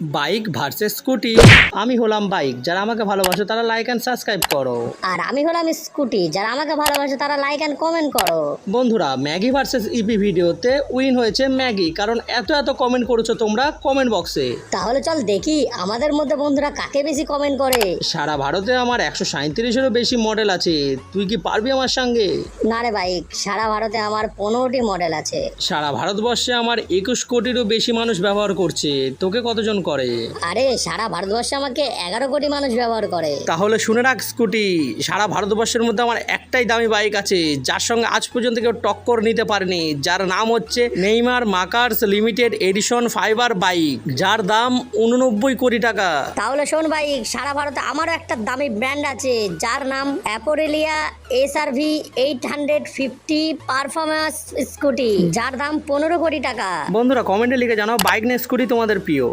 Bike versus scooty. আমি হলাম bike, যারা আমাকে ভালোবাসো তারা লাইক অ্যান্ড সাবস্ক্রাইব করো। আর আমি হলাম স্কুটি, যারা আমাকে ভালোবাসে তারা লাইক এন্ড কমেন্ট করো। বন্ধুরা, ম্যাগি ভার্সেস ইপি ভিডিওতে উইন হয়েছে ম্যাগি, কারণ এত কমেন্ট করেছো তোমরা কমেন্ট বক্সে। তাহলে চল দেখি আমাদের মধ্যে বন্ধুরা কাকে বেশি কমেন্ট করে। সারা ভারতে আমার 137-এরও বেশি মডেল আছে, তুই কি পারবি আমার সঙ্গে? না রে বাইক, সারা ভারতে আমার 15টি মডেল আছে। সারা ভারতবর্ষে আমার 21 কোটিরও বেশি মানুষ ব্যবহার করছে, তোকে কতজন করে? আরে সারা ভারতবর্ষে আমাকে 11 কোটি মানুষ ব্যবহার করে। তাহলে শুনে রাখ স্কুটি, সারা ভারতবর্ষের মধ্যে আমার একটাই দামি বাইক আছে, যার সঙ্গে আজ পর্যন্ত কেউ টক্কর নিতে পারেনি, যার নাম হচ্ছে নেইমার মাকার্স লিমিটেড এডিশন ফাইবার বাইক, যার দাম 89 কোটি টাকা। তাহলে শোন বাইক, সারা ভারতে আমারও একটা দামি ব্র্যান্ড আছে, যার নাম অ্যাপোরেলিয়া SRV 850 পারফরম্যান্স স্কুটি, যার দাম 15 কোটি টাকা। বন্ধুরা কমেন্টে লিখে জানাও বাইক না স্কুটি তোমাদের প্রিয়।